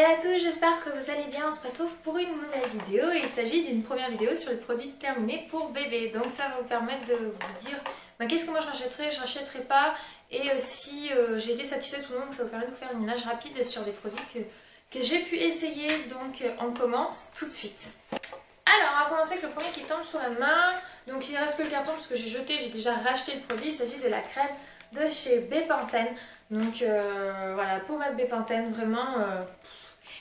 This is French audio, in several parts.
à tous, j'espère que vous allez bien. On se retrouve pour une nouvelle vidéo et il s'agit d'une première vidéo sur les produits terminés pour bébé. Donc ça va vous permettre de vous dire qu'est-ce que moi je rachèterai pas, et si j'ai été satisfaite ou non. Ça vous permet de vous faire une image rapide sur des produits que j'ai pu essayer. Donc on commence tout de suite. Alors on va commencer avec le premier qui tombe sur la main. Donc il reste que le carton parce que j'ai déjà racheté le produit. Il s'agit de la crème de chez Bepanthen. Donc voilà, pommade Bepanthen, vraiment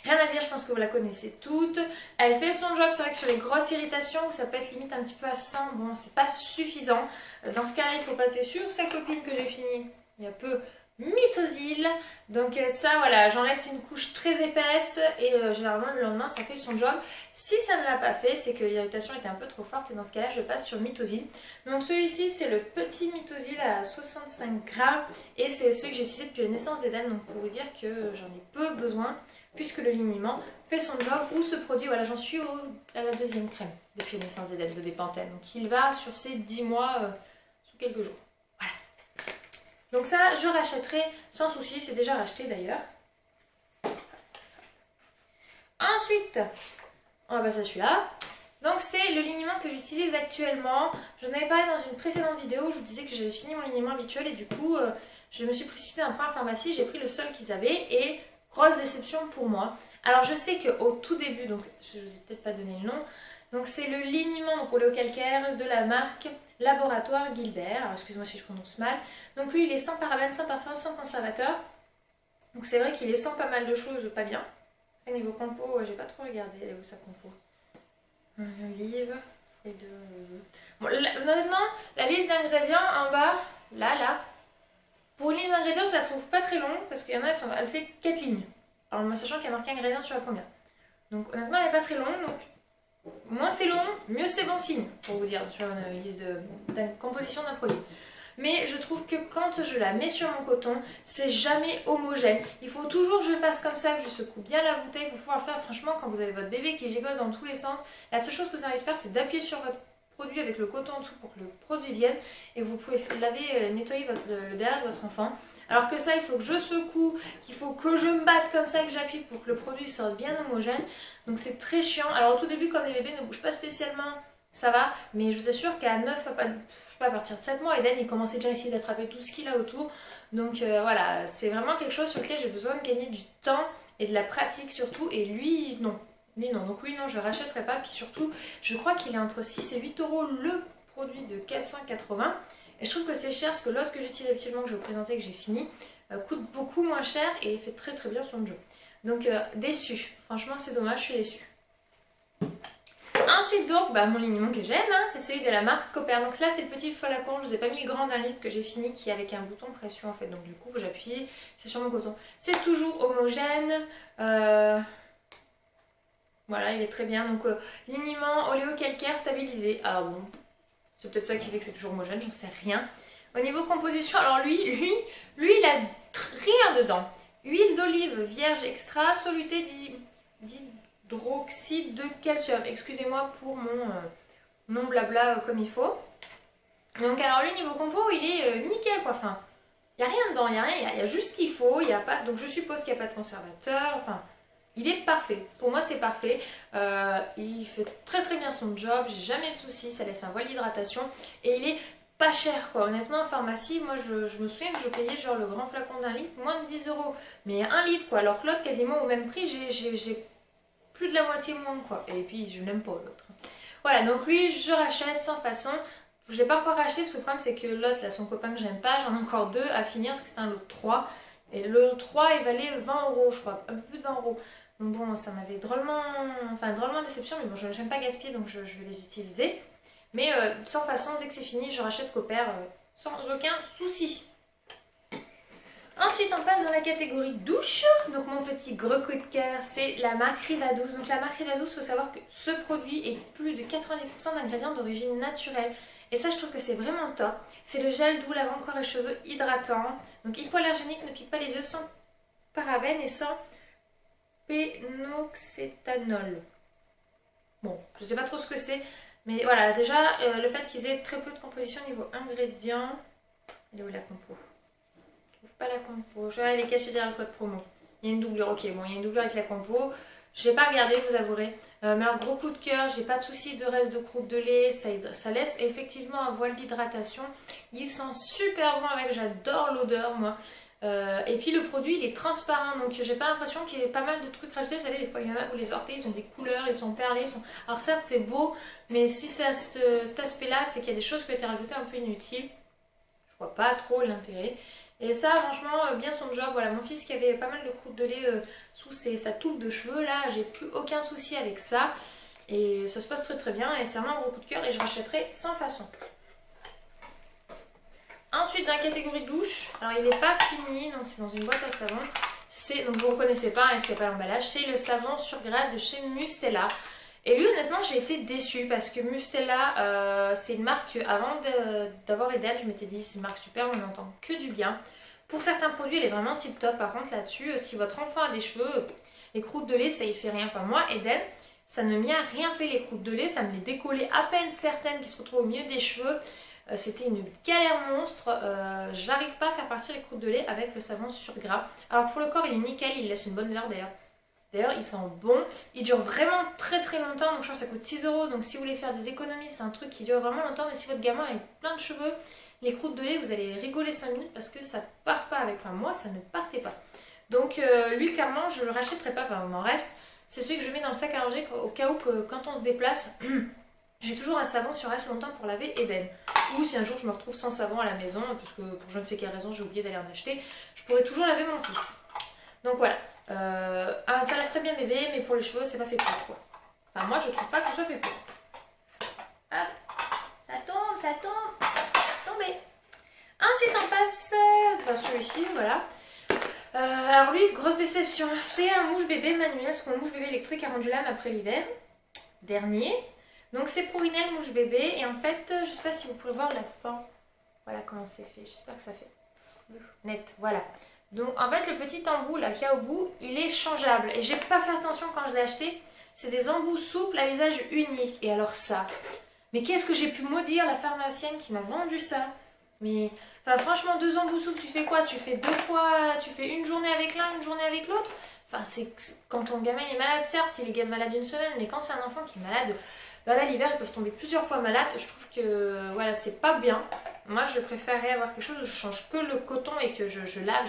rien à dire, je pense que vous la connaissez toutes. Elle fait son job. C'est vrai que sur les grosses irritations où ça peut être limite un petit peu à 100, bon c'est pas suffisant. Dans ce cas-là il faut passer sur sa copine que j'ai fini il y a peu, Mythosil. Donc ça voilà, j'en laisse une couche très épaisse et généralement le lendemain ça fait son job. Si ça ne l'a pas fait, c'est que l'irritation était un peu trop forte et dans ce cas là je passe sur Mythosil. Donc celui-ci c'est le petit Mythosil à 65 grammes et c'est celui que j'ai utilisé depuis la naissance d'Eden. Donc pour vous dire que j'en ai peu besoin puisque le liniment fait son job. Ou ce produit, voilà, j'en suis à la deuxième crème depuis la naissance d'Eden de Bepanthen. Donc il va sur ses 10 mois sous quelques jours. Voilà. Donc ça, je rachèterai sans souci, c'est déjà racheté d'ailleurs. Ensuite, on va passer à celui-là. Donc c'est le liniment que j'utilise actuellement. Je vous en avais parlé dans une précédente vidéo où je vous disais que j'avais fini mon liniment habituel et du coup, je me suis précipitée dans la première pharmacie, j'ai pris le seul qu'ils avaient et grosse déception pour moi. Alors je sais qu'au tout début, donc je ne vous ai peut-être pas donné le nom, donc c'est le liniment au calcaire de la marque Laboratoire Gilbert. Alors excusez-moi si je prononce mal. Donc lui il est sans parabènes, sans parfum, sans conservateur. Donc c'est vrai qu'il est sans pas mal de choses pas bien. Et niveau compo, j'ai pas trop regardé, elle est où sa compo? Olive, et de... Bon, honnêtement, la liste d'ingrédients en bas, là, pour une liste d'ingrédients, je la trouve pas très longue parce qu'il y en a, elle fait 4 lignes. Alors moi, sachant qu'il y a marqué ingrédients sur la première. Donc honnêtement, elle n'est pas très longue. Donc moins c'est long, mieux c'est bon signe, pour vous dire, sur une liste de composition d'un produit. Mais je trouve que quand je la mets sur mon coton, c'est jamais homogène. Il faut toujours que je fasse comme ça, que je secoue bien la bouteille pour pouvoir le faire. Franchement, quand vous avez votre bébé qui gigote dans tous les sens, la seule chose que vous avez envie de faire, c'est d'appuyer sur votre produit avec le coton en dessous pour que le produit vienne et que vous pouvez laver, nettoyer le derrière de votre enfant. Alors que ça, il faut que je secoue, qu'il faut que je me batte comme ça, que j'appuie pour que le produit sorte bien homogène. Donc c'est très chiant. Alors au tout début, comme les bébés ne bougent pas spécialement, ça va. Mais je vous assure qu'à 9, à partir de 7 mois, Eden il commençait déjà à essayer d'attraper tout ce qu'il a autour. Donc voilà, c'est vraiment quelque chose sur lequel j'ai besoin de gagner du temps et de la pratique surtout. Et lui, non. Lui non, donc lui non, je rachèterai pas. Puis surtout, je crois qu'il est entre 6 et 8 euros le produit de 480. Et je trouve que c'est cher parce que l'autre que j'utilise habituellement, que je vais vous présenter, que j'ai fini, coûte beaucoup moins cher et fait très très bien son jeu. Donc déçue, franchement c'est dommage, je suis déçue. Ensuite donc, mon liniment que j'aime, c'est celui de la marque Copper. Donc là c'est le petit flacon, je vous ai pas mis le grand d'un litre que j'ai fini, qui est avec un bouton pression en fait. Donc du coup j'appuie, c'est sur mon coton. C'est toujours homogène. Voilà, il est très bien. Donc liniment oléo-calcaire stabilisé. Ah bon, c'est peut-être ça qui fait que c'est toujours homogène, j'en sais rien. Au niveau composition, alors lui il a rien dedans. Huile d'olive vierge extra, soluté d'hydroxyde de calcium. Excusez-moi pour mon non blabla comme il faut. Donc alors lui niveau compo il est nickel quoi. Enfin, il n'y a rien dedans, il y a juste ce qu'il faut. Il y a pas, donc je suppose qu'il n'y a pas de conservateur. Enfin, il est parfait. Pour moi c'est parfait. Il fait très très bien son job. J'ai jamais de soucis. Ça laisse un voile d'hydratation et il est pas cher quoi. Honnêtement en pharmacie, moi je me souviens que je payais genre le grand flacon d'un litre moins de 10 euros. Mais 1 litre quoi. Alors que l'autre quasiment au même prix, j'ai plus de la moitié moins quoi. Et puis je n'aime pas l'autre. Voilà, donc lui je rachète sans façon. Je ne l'ai pas encore racheté parce que le problème c'est que l'autre là, son copain que j'aime pas, j'en ai encore 2 à finir parce que c'est un lot de 3. Et le 3 il valait 20 euros je crois, un peu plus de 20 euros. Donc bon, ça m'avait drôlement déception, mais bon, je n'aime pas gaspiller donc je vais les utiliser. Mais sans façon, dès que c'est fini, je rachète Copper sans aucun souci. Ensuite, on passe dans la catégorie douche. Donc mon petit gros coup de cœur, c'est la marque Rivadouce. Donc la marque Rivadouce, il faut savoir que ce produit est plus de 90% d'ingrédients d'origine naturelle. Et ça, je trouve que c'est vraiment top. C'est le gel doux lavant corps et cheveux hydratant. Donc hypoallergénique, ne pique pas les yeux, sans parabènes et sans pénoxétanol. Bon, je ne sais pas trop ce que c'est. Mais voilà, déjà, le fait qu'ils aient très peu de composition niveau ingrédients. Elle est où la compo? Je trouve pas la compo. Je vais aller cacher derrière le code promo. Il y a une doublure, ok, bon, il y a une doublure avec la compo. J'ai pas regardé, je vous avouerai. Mais un gros coup de cœur, j'ai pas de soucis de reste de croûte de lait. Ça laisse effectivement un voile d'hydratation. Il sent super bon avec, j'adore l'odeur moi. Et puis le produit il est transparent, donc j'ai pas l'impression qu'il y ait pas mal de trucs rajoutés. Vous savez, des fois il y en a, vous les sortez, ils ont des couleurs, ils sont perlés. Alors certes c'est beau, mais si c'est à cet aspect-là, c'est qu'il y a des choses qui ont été rajoutées un peu inutiles. Je vois pas trop l'intérêt. Et ça, franchement, bien son job. Voilà, mon fils qui avait pas mal de croûte de lait sous sa touffe de cheveux, là, j'ai plus aucun souci avec ça. Et ça se passe très très bien. Et c'est vraiment un gros coup de cœur et je rachèterai sans façon. Ensuite, dans la catégorie douche, alors il n'est pas fini, donc c'est dans une boîte à savon. Donc vous ne reconnaissez pas, hein, c'est pas l'emballage, c'est le savon sur grade de chez Mustela. Et lui, honnêtement, j'ai été déçue parce que Mustela, c'est une marque, avant d'avoir Eden, je m'étais dit c'est une marque super, on n'entend que du bien. Pour certains produits, elle est vraiment tip top. Par contre, là-dessus, si votre enfant a des cheveux, les croûtes de lait, ça y fait rien. Enfin, moi, Eden, ça ne m'y a rien fait les croûtes de lait, ça me les décollait à peine certaines qui se retrouvent au milieu des cheveux. C'était une galère monstre, j'arrive pas à faire partir les croûtes de lait avec le savon sur gras. Alors pour le corps il est nickel, il laisse une bonne odeur d'ailleurs. D'ailleurs il sent bon, il dure vraiment très très longtemps, donc je pense que ça coûte 6 euros. Donc si vous voulez faire des économies, c'est un truc qui dure vraiment longtemps. Mais si votre gamin a plein de cheveux, les croûtes de lait vous allez rigoler 5 minutes parce que ça part pas avec, enfin moi ça ne partait pas. Donc lui clairement je le rachèterai pas, enfin il m'en reste. C'est celui que je mets dans le sac à langer au cas où que quand on se déplace... J'ai toujours un savon sur reste longtemps pour laver Eden. Ou si un jour je me retrouve sans savon à la maison, parce que pour je ne sais quelle raison j'ai oublié d'aller en acheter, je pourrais toujours laver mon fils. Donc voilà. Ça lave très bien bébé, mais pour les cheveux c'est pas fait pour quoi. Enfin moi je trouve pas que ce soit fait pour. Hop, ça tombe, tombé. Ensuite on passe celui-ci, voilà. Alors lui, grosse déception. C'est un mouche bébé manuel, parce que mon mouche bébé électrique a rendu l'âme après l'hiver dernier. Donc c'est pour Inel mouche bébé et en fait je sais pas si vous pouvez voir la forme. Voilà comment c'est fait, j'espère que ça fait net, voilà. Donc en fait le petit embout là qu'il y a au bout il est changeable et j'ai pas fait attention quand je l'ai acheté. C'est des embouts souples à usage unique et alors ça, mais qu'est-ce que j'ai pu maudire la pharmacienne qui m'a vendu ça. Mais enfin franchement 2 embouts souples tu fais quoi? Tu fais 2 fois, tu fais une journée avec l'un, une journée avec l'autre. Enfin c'est quand ton gamin est malade certes il est malade une semaine, mais quand c'est un enfant qui est malade... Bah là l'hiver ils peuvent tomber plusieurs fois malades, je trouve que voilà c'est pas bien. Moi je préférerais avoir quelque chose où je change que le coton et que je lave,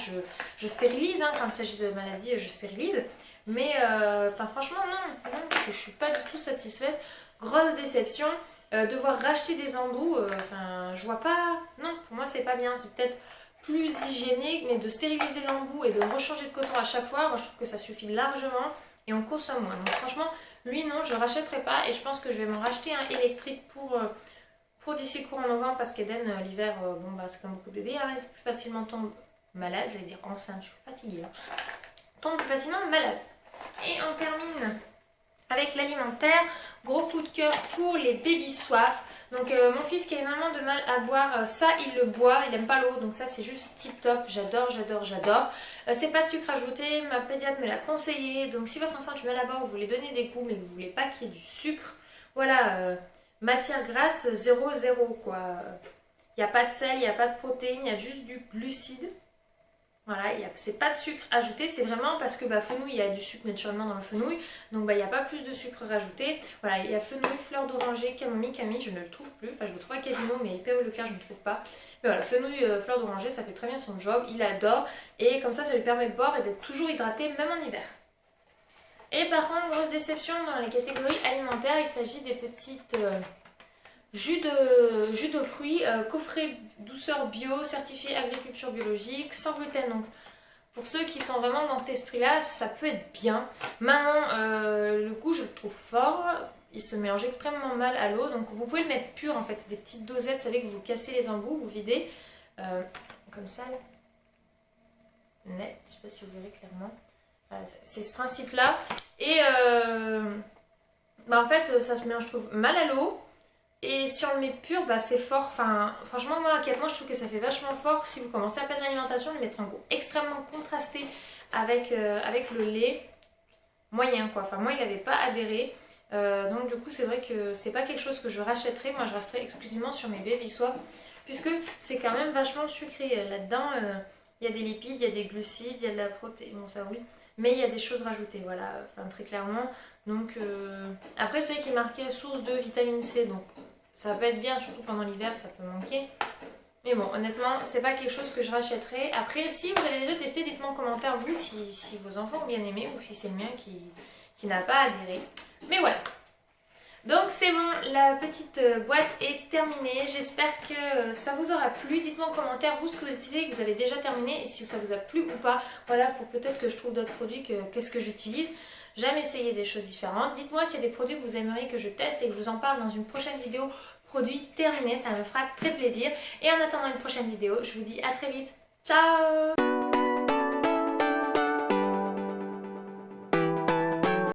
je stérilise, hein, quand il s'agit de maladies je stérilise. Mais enfin franchement non, je suis pas du tout satisfaite, grosse déception. Devoir racheter des embouts, enfin je vois pas, non pour moi c'est pas bien, c'est peut-être plus hygiénique, mais de stériliser l'embout et de rechanger de coton à chaque fois, moi je trouve que ça suffit largement et on consomme moins. Donc franchement lui non je rachèterai pas et je pense que je vais m'en racheter un électrique pour d'ici courant novembre parce qu'Eden l'hiver bon bah c'est comme beaucoup de bébés, hein, il plus facilement tombe malade, j'allais dire enceinte, je suis fatiguée hein. Tombe plus facilement malade. Et on termine avec l'alimentaire, gros coup de cœur pour les baby soif. Donc mon fils qui a énormément de mal à boire, ça il le boit, il aime pas l'eau, donc ça c'est juste tip top, j'adore, j'adore, j'adore. C'est pas de sucre ajouté, ma pédiatre me l'a conseillé, donc si votre enfant a du mal à boire, vous voulez donner des coups mais que vous voulez pas qu'il y ait du sucre, voilà, matière grasse 0,0 quoi. Il n'y a pas de sel, il n'y a pas de protéines, il y a juste du glucide. Voilà, c'est pas de sucre ajouté, c'est vraiment parce que fenouil, il y a du sucre naturellement dans le fenouil, donc il n'y a pas plus de sucre rajouté. Voilà, il y a fenouil, fleur d'oranger, camomille, je ne le trouve plus, enfin je le trouve à Casino, mais hyper Leclerc je ne le trouve pas. Mais voilà, fenouil, fleur d'oranger, ça fait très bien son job, il adore, et comme ça lui permet de boire et d'être toujours hydraté, même en hiver. Et par contre, grosse déception dans les catégories alimentaires, il s'agit des petites... jus de fruits, coffret douceur bio, certifié agriculture biologique, sans gluten. Donc pour ceux qui sont vraiment dans cet esprit-là, ça peut être bien. Maintenant, le goût je le trouve fort, il se mélange extrêmement mal à l'eau. Donc vous pouvez le mettre pur en fait, des petites dosettes, vous savez que vous cassez les embouts, vous videz, comme ça là. Net, je sais pas si vous verrez clairement. Voilà, c'est ce principe-là. Et en fait, ça se mélange, je trouve, mal à l'eau. Et si on le met pur, c'est fort. Enfin, franchement, moi, à 4 mois, je trouve que ça fait vachement fort. Si vous commencez à peine l'alimentation, le mettre un goût extrêmement contrasté avec le lait. Moyen, quoi. Enfin, moi, il n'avait pas adhéré. Donc, du coup, c'est vrai que c'est pas quelque chose que je rachèterai. Moi, je resterai exclusivement sur mes baby soif. Puisque c'est quand même vachement sucré. Là-dedans, il y a des lipides, il y a des glucides, il y a de la protéine. Bon, ça, oui. mais il y a des choses rajoutées, voilà, enfin très clairement. Donc après c'est vrai qu'il est marqué source de vitamine C, donc ça peut être bien, surtout pendant l'hiver, ça peut manquer. Mais bon, honnêtement, c'est pas quelque chose que je rachèterai. Après, si vous avez déjà testé, dites-moi en commentaire vous si vos enfants ont bien aimé ou si c'est le mien qui n'a pas adhéré. Mais voilà. Donc c'est bon, la petite boîte est terminée. J'espère que ça vous aura plu. Dites-moi en commentaire vous ce que vous utilisez, que vous avez déjà terminé et si ça vous a plu ou pas. Voilà, pour peut-être que je trouve d'autres produits qu'est-ce que j'utilise. J'aime essayer des choses différentes. Dites-moi s'il y a des produits que vous aimeriez que je teste et que je vous en parle dans une prochaine vidéo produit terminé. Ça me fera très plaisir. Et en attendant une prochaine vidéo, je vous dis à très vite. Ciao!